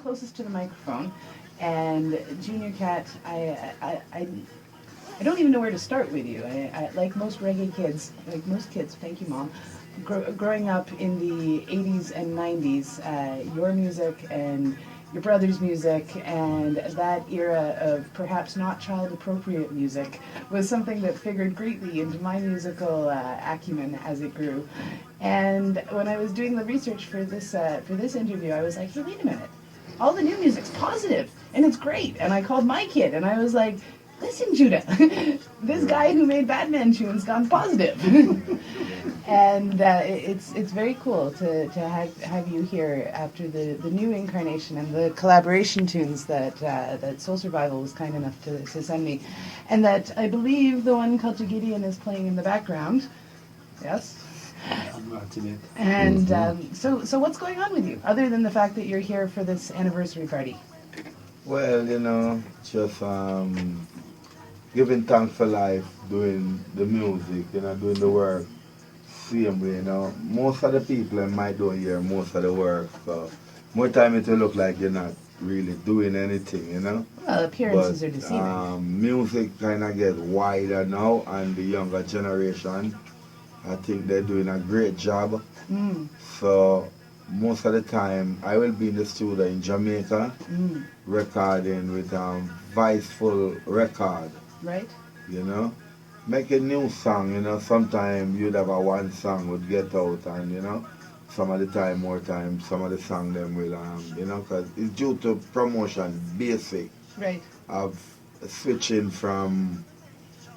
closest to the microphone. And Junior Cat, I don't even know where to start with you. Like most reggae kids, like most kids, thank you, Mom, growing up in the 80s and 90s, your music and your brother's music and that era of perhaps not child appropriate music was something that figured greatly into my musical acumen as it grew. And when I was doing the research for this interview, I was like, hey, wait a minute. All the new music's positive and it's great. And I called my kid and I was like, listen, Judah, this guy who made Batman tunes gone positive. And it's very cool to have you here after the new incarnation and the collaboration tunes that Soul Survival was kind enough to send me, and that I believe the one called Gideon is playing in the background. Yes. And so what's going on with you, other than the fact that you're here for this anniversary party? Well, just giving thanks for life, doing the music, doing the work, same way, Most of the people might don't hear most of the work, so more time it will look like you're not really doing anything. Well, appearances but, are deceiving. Music kind of get wider now, and the younger generation, I think they're doing a great job. So most of the time, I will be in the studio in Jamaica, recording with Viceful Record. Right. Make a new song, sometimes you'd have a one song would get out and, some of the time, more time, some of the song them will, because it's due to promotion, basic. Right. Of switching from,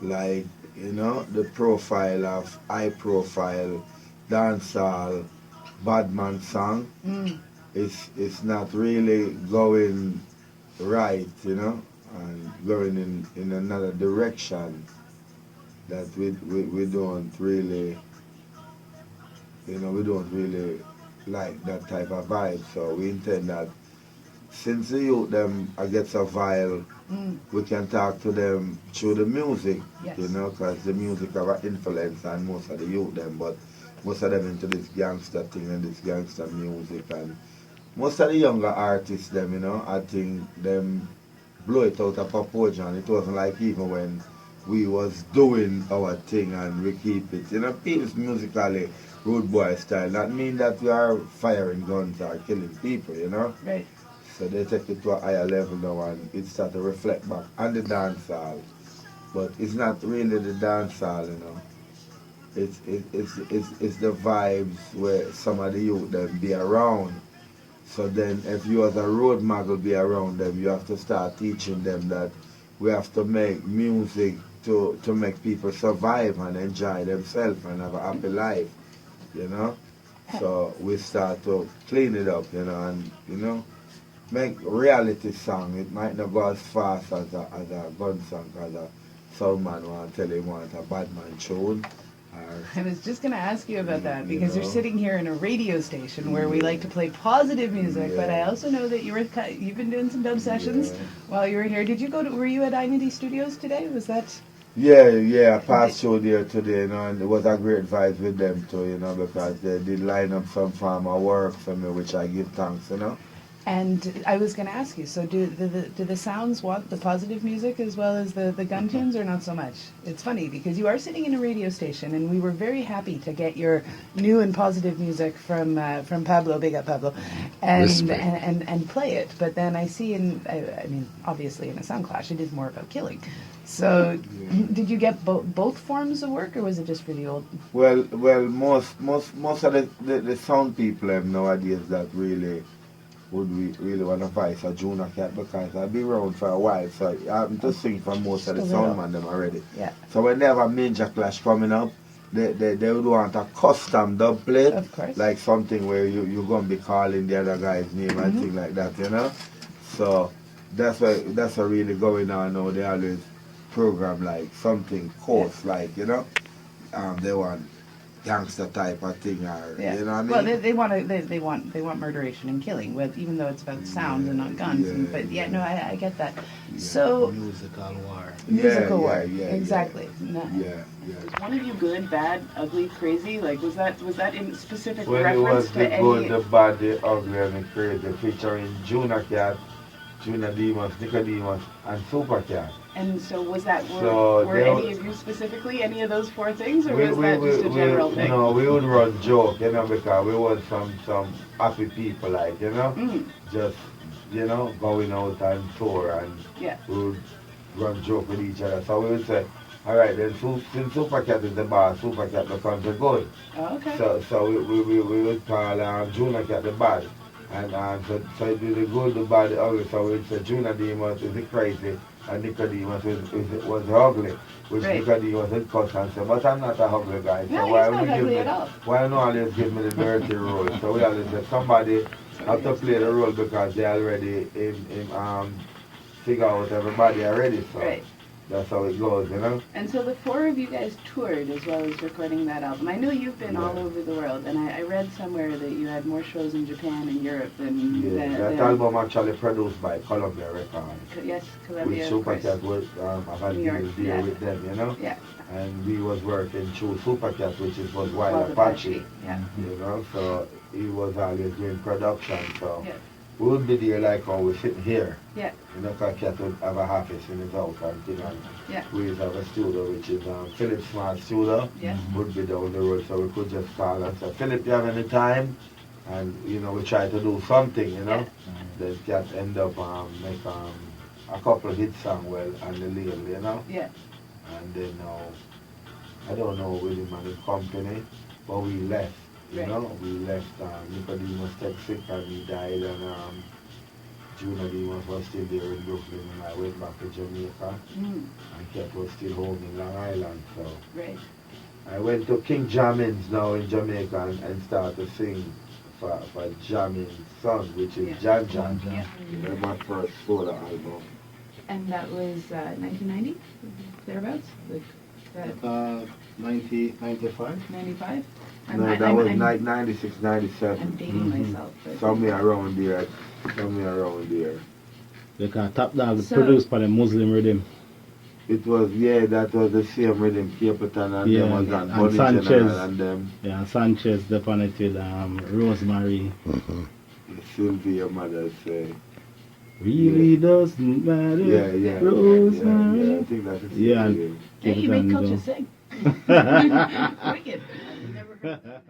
like, the profile of high profile dancehall badman song. It's not really going right, and going in another direction that we don't really, we don't really like that type of vibe. So we intend that since the youth them gets a vibe, we can talk to them through the music, yes. Because the music have an influence on most of the youth them, but most of them into this gangster thing and this gangster music, and most of the younger artists them, I think them blow it out of proportion. It wasn't like even when we was doing our thing and we keep it. People's musically rude boy style. That mean that we are firing guns or killing people, Right. So they take it to a higher level now and it start to reflect back on the dance hall. But it's not really the dance hall, It's the vibes where some of the youth them be around. So then if you as a road model be around them, you have to start teaching them that we have to make music to make people survive and enjoy themselves and have a happy life, So we start to clean it up, and make reality song. It might not go as fast as a gun song, because a sound man want to tell him want a bad man tune. I was just going to ask you about that, because you're sitting here in a radio station where we like to play positive music, but I also know that you've been doing some dub sessions while you were here. Were you at Identity Studios today? Was that? Yeah, I passed through there today, and it was a great vibe with them too, because they did line up some farmer work for me, which I give thanks, And I was going to ask you, so do the sounds want the positive music as well as the gun tunes, or not so much? It's funny because you are sitting in a radio station, and we were very happy to get your new and positive music from Pablo, big up Pablo, and play it. But then I see obviously in a sound clash, it is more about killing. So did you get both forms of work, or was it just for the old? Well, most of the sound people nowadays that really would we really want to voice a Junior Cat, because I've been around for a while, so I happen to sing for most of the sound man them already. Yeah. So when they have a major clash coming up, they would want a custom dub plate, of course, like something where you're going to be calling the other guy's name and things like that, So that's what really going on now. They always program like something coarse, like, they want gangster type of thing, or you know what I mean? Well, they want murderation and killing, even though it's about sound and not guns. Yeah, I get that. So Musical war. musical yeah, work, yeah, exactly. Nice. Yeah, yeah. Was one of you good, bad, ugly, crazy? Like was that in specific When it reference was to the any? good, the bad, the ugly, and the crazy, featuring Juna Cat, Juna Demons, Nicodemus, and Super Cat. And so was that So were they any were- of you specifically any of those four things, or We, was we, that we, just a general thing? No, we would run joke, because we was some happy people, like, just, going out and tour, and Yeah. we would run joke with each other. So we would say, all right, then since Super Cat is the boss, Super Cat becomes the good. Oh, okay. So we would call Junior Cat the bad. And so it is the good, the bad, the ugly. So we'd say Junior Demons is the crazy, and Nicodemus was the ugly, which Right. Nicodemus would cuss and say, but I'm not a ugly guy. So No, why he's not would you give ugly me, at all. why you always give me the dirty role? So we always say somebody have to play the role because they already figure out everybody already. So Right. that's how it goes. And so the four of you guys toured as well as recording that album. I know you've been all Yeah. over the world, and I read somewhere that you had more shows in Japan and Europe than Yeah, that album actually produced by Columbia Records. Yes, With Columbia, of Super course. Cat, I've had New York, deals there yeah. with them. Yeah. And we was working through Super Cat, which was Wild Wild Apache. Yeah. So he was always doing production. So Yeah. we would be there like how we're sitting here. Yeah. Because Cat would have a office in his house and thing. And Yeah. we used to have a studio, which is Philip Smart Studio. Yeah. Would be down the road, so we could just call and say, Philip, you have any time? And we try to do something, Yeah. Then Cat end up make a couple of hit songs on the label, Yeah. And then I don't know with him and his company, but we left, Right. We left. Nicodemus got sick and he died, and Junior Demons was still there in Brooklyn, and I went back to Jamaica, and Cat was still home in Long Island, so Right. I went to King Jamin's now in Jamaica and started to sing for Jamin's son, which is Yeah. Jan. Yeah. That's my first solo album. And that was 1990, thereabouts, like that 95? 95. No, that was 96, 97. I'm dating myself. But Somewhere around there. Because Top Dog So- produced by the Muslim Rhythm. It was, that was the same rhythm, Capleton and Yeah, them was on and Bonnie Sanchez. General and them. Yeah, Sanchez definitely with Rosemary. Sylvia mother say. Really doesn't matter. Yeah. Rosemary. I think that's it. Yeah, and yeah, you make Capleton culture go. sing. Wicked. I've never heard that.